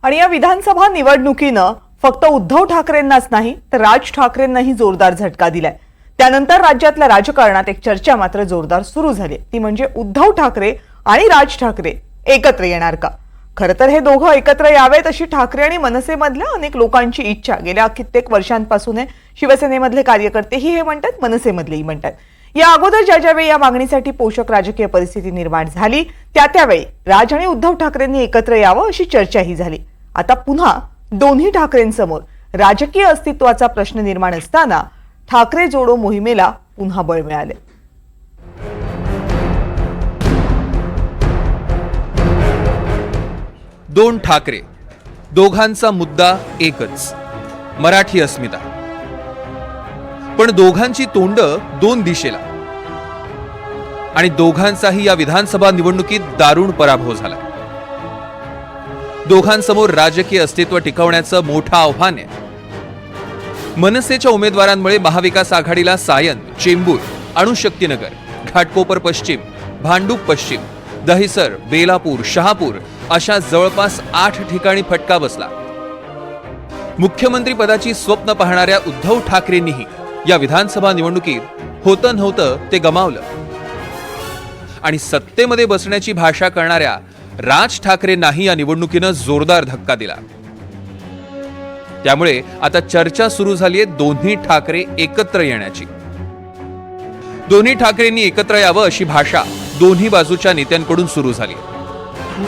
आणि या विधानसभा निवडणुकीनं फक्त उद्धव ठाकरेंनाच नाही तर राज ठाकरेंनाही जोरदार झटका दिलाय। त्यानंतर राज्यातल्या राजकारणात एक चर्चा मात्र जोरदार सुरू झाली, ती म्हणजे उद्धव ठाकरे आणि राज ठाकरे एकत्र येणार का। खरं तर हे दोघं एकत्र यावेत अशी ठाकरे आणि मनसेमधल्या अनेक लोकांची इच्छा गेल्या कित्येक वर्षांपासून आहे। शिवसेनेमधले कार्यकर्तेही हे म्हणतात, मनसेमधलेही म्हणतात। या अगोदर ज्यावेळी या मागणीसाठी पोषक राजकीय परिस्थिती निर्माण झाली त्यावेळी राज आणि उद्धव ठाकरेंनी एकत्र यावं अशी चर्चाही झाली। आता पुन्हा दोन्ही ठाकरेंसमोर राजकीय अस्तित्वाचा प्रश्न निर्माण असताना ठाकरे जोडो मोहिमेला पुन्हा बळ मिळाले। दोन ठाकरे, दोघांचा मुद्दा एकच, मराठी अस्मिता। पण दोघांची तोंड दोन दिशेला आणि दोघांचाही या विधानसभा निवडणुकीत दारुण पराभव झाला। दोघांसमोर राजकीय अस्तित्व टिकवण्याचं मोठं आव्हान आहे। मनसेच्या उमेदवारांमुळे महाविकास आघाडीला सायन, चेंबूर, अणुशक्तीनगर, घाटकोपर पश्चिम, भांडूप पश्चिम, दहिसर, बेलापूर, शहापूर अशा जवळपास 8 ठिकाणी फटका बसला। मुख्यमंत्री पदाची स्वप्न पाहणाऱ्या उद्धव ठाकरेंनीही या विधानसभा निवडणुकीत होतं नव्हतं ते गमावलं आणि सत्तेमध्ये बसण्याची भाषा करणाऱ्या राज ठाकरेंनाही या निवडणुकीनं जोरदार धक्का दिला। त्यामुळे आता चर्चा सुरू झाली आहे दोन्ही ठाकरे एकत्र येण्याची। दोन्ही ठाकरेंनी एकत्र यावं अशी भाषा दोन्ही बाजूच्या नेत्यांकडून सुरू झाली।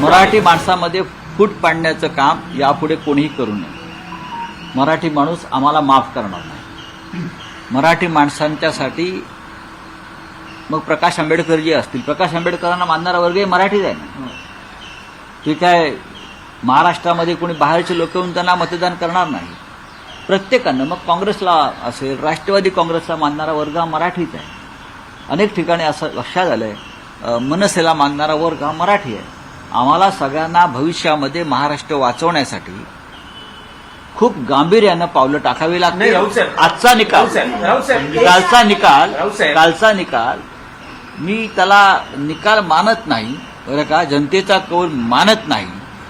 मराठी माणसामध्ये फूट पाडण्याचं काम यापुढे कोणीही करू नये। मराठी माणूस आम्हाला माफ करणार नाही। मराठी माणसांच्यासाठी मग प्रकाश आंबेडकर जे असतील, प्रकाश आंबेडकरांना मानणारा वर्ग मराठीच आहे ना। ते काय महाराष्ट्रामध्ये कोणी बाहेरचे लोक येऊन त्यांना मतदान करणार नाही। प्रत्येकानं मग काँग्रेसला असेल, राष्ट्रवादी काँग्रेसला मानणारा वर्ग हा मराठीच आहे। अनेक ठिकाणी असं लक्षात आलंय, मनसेला मानणारा वर्ग हा मराठी आहे। आम्हाला सगळ्यांना भविष्यामध्ये महाराष्ट्र वाचवण्यासाठी खूप गांभीर्यानं पावलं टाकावी लागतील। आजचा कालचा निकाल मी त्याला निकाल मानत नाही बरं का, जनतेचा कौल मानत नाही।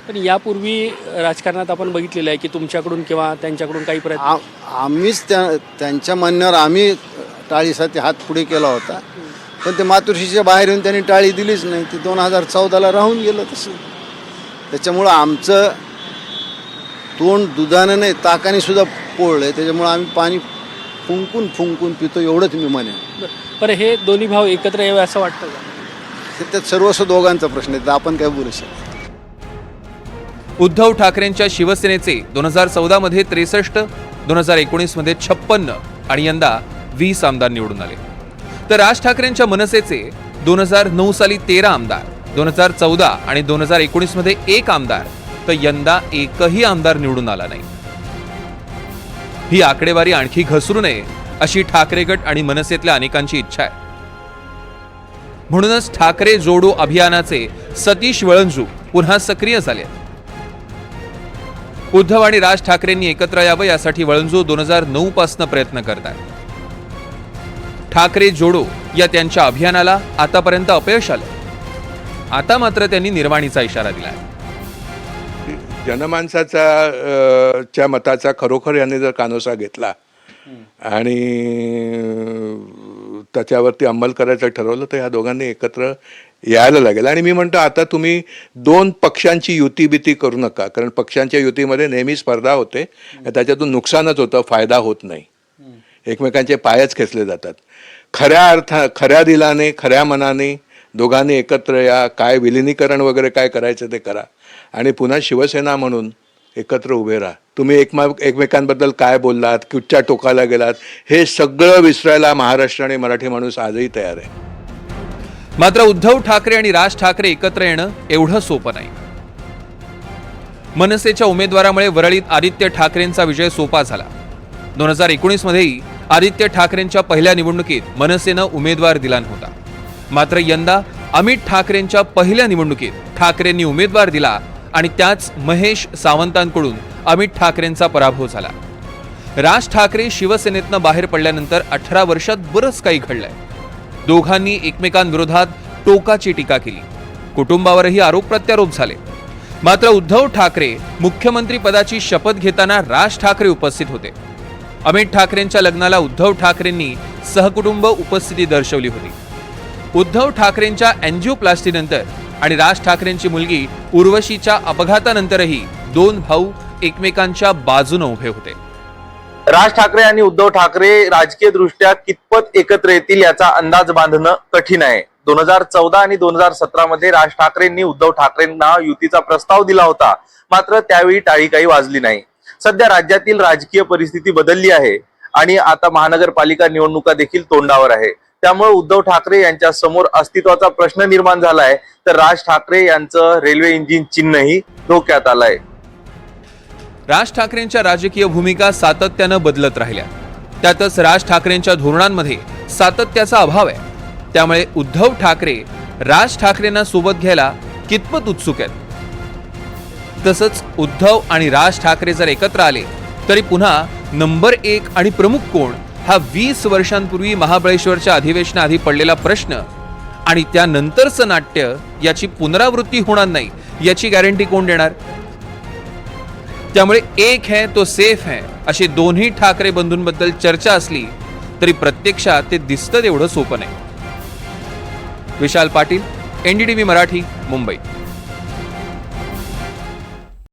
पण यापूर्वी राजकारणात आपण बघितलेलं आहे की तुमच्याकडून किंवा त्यांच्याकडून काही प्रयत्न आम्हीच त्यांच्या म्हणण्यावर आम्ही टाळीसाठी हात पुढे केला होता, पण ते मातोश्रीच्या बाहेर येऊन त्यांनी टाळी दिलीच नाही। ते 2014ला राहून गेलं तसं। त्याच्यामुळं आमचं तोंड दुधानं नाही ताकाने सुद्धा पोळलंय। त्याच्यामुळं आम्ही पाणी फुंकून फुंकून पितो एवढंच मी म्हणेन। पण हे दोन्ही भाव एकत्र यावे असं वाटतं का? त्यात सर्वस्व दोघांचा प्रश्न आहे, आपण काय बोलू शकतो। उद्धव ठाकरेंच्या शिवसेनेचे 2014 मध्ये 63, 2019 मध्ये 56 आणि यंदा 20 आमदार निवडून आले। तर राज ठाकरेंच्या मनसेचे 2009 साली 13 आमदार, 2014 आणि 2019 मध्ये 1 आमदार, तर यंदा एकही आमदार निवडून आला नाही। ही आकडेवारी आणखी घसरू नये अशी ठाकरे गट आणि मनसेतल्या अनेकांची इच्छा आहे। म्हणूनच ठाकरे जोडो अभियानाचे सतीश वळंजू पुन्हा सक्रिय झाले। उद्धव आणि राज ठाकरेंनी एकत्र यावं यासाठी वळंजू 2009 पासून प्रयत्न करतात। ठाकरे जोडो या त्यांच्या अभियानाला आतापर्यंत अपयश आलं। आता मात्र त्यांनी निर्वाणीचा इशारा दिलाय। जनमानसाच्या मताचा खरोखर यांनी जर कानोसा घेतला आणि त्याच्यावरती अंमल करायचं ठरवलं तर ह्या दोघांनी एकत्र यायला लागेल। आणि मी म्हणतो आता तुम्ही दोन पक्षांची युती करू नका, कारण पक्षांच्या युतीमध्ये नेहमी स्पर्धा होते, त्याच्यातून नुकसानच होतं, फायदा होत नाही। एकमेकांचे पायच खेचले जातात। खऱ्या दिलाने, खऱ्या मनाने दोघांनी एकत्र या, काय विलिनीकरण वगैरे काय करायचं ते करा आणि पुन्हा शिवसेना म्हणून एकत्र उभे राहा। तुम्ही एकमेकांबद्दल काय बोललात, कुठच्या टोकाला गेलात, हे सगळं विसरायला महाराष्ट्र आणि मराठी माणूस आजही तयार आहे। मात्र उद्धव ठाकरे आणि राज ठाकरे एकत्र येणं एवढं सोपं नाही। मनसेच्या उमेदवारामुळे वरळीत आदित्य ठाकरेंचा विजय सोपा झाला। 2019 मध्येही आदित्य ठाकरेंच्या पहिल्या निवडणुकीत मनसेनं उमेदवार दिला नव्हता। मात्र यंदा अमित ठाकरेंच्या पहिल्या निवडणुकीत ठाकरेंनी उमेदवार दिला आणि त्याच महेश सावंतांकडून अमित ठाकरेंचा पराभव झाला। राज ठाकरे शिवसेनेतनं बाहेर पडल्यानंतर 18 वर्षात बरंच काही घडलंय। दोघांनी एकमेकांविरोधात टोकाची टीका केली, कुटुंबावरही आरोप प्रत्यारोप झाले। मात्र उद्धव ठाकरे मुख्यमंत्री पदाची शपथ घेताना राज ठाकरे उपस्थित होते. अमित ठाकरेंच्या लग्नाला उद्धव ठाकरेंनी सहकुटुंब उपस्थिती दर्शवली होती. उद्धव ठाकरेंच्या एन्जिओप्लास्टी नंतर आणि राज ठाकरेंची मुलगी उर्वशीच्या अपघातानंतरही दोन भाऊ एकमेकांच्या बाजूने उभे होते. राज ठाकरे आणि उद्धव ठाकरे राजकीय दृष्ट्या कितपत एकत्र येतील याचा अंदाज बांधणं कठीण आहे. 2014 आणि 2017 मध्ये राज ठाकरेंनी उद्धव ठाकरेंना युतीचा प्रस्ताव दिला होता, मात्र त्यावेळी टाळी काही वाजली नाही. सध्या राज्यातील राजकीय परिस्थिती बदलली आहे आणि आता महानगरपालिका निवडणुका देखील तोंडावर आहे. त्यामुळे उद्धव ठाकरे यांच्या समोर अस्तित्वाचा प्रश्न निर्माण झालाय, तर राज ठाकरे यांचं रेल्वे इंजिन चिन्हही धोक्यात आलंय. राज ठाकरेंच्या राजकीय भूमिका सातत्यानं बदलत राहिल्या. त्यातच राज ठाकरेंच्या धोरणांमध्ये सातत्याचा अभाव आहे. त्यामुळे उद्धव ठाकरे राज ठाकरेंना सोबत घ्यायला कितपत उत्सुक आहेत. तसंच उद्धव आणि राज ठाकरे जर एकत्र आले तरी पुन्हा नंबर 1 आणि प्रमुख कोण हा 20 वर्षांपूर्वी महाबळेश्वरच्या अधिवेशनाआधी पडलेला प्रश्न आणि त्यानंतरचं नाट्य याची पुनरावृत्ती होणार नाही याची गॅरंटी कोण देणार. त्यामुळे एक है तो सेफ है अशी दोन्ही ठाकरे बंधूंबद्दल चर्चा असली तरी प्रत्यक्षात ते दिसतं तेवढं सोपं नाही. विशाल पाटील, NDTV मराठी, मुंबई.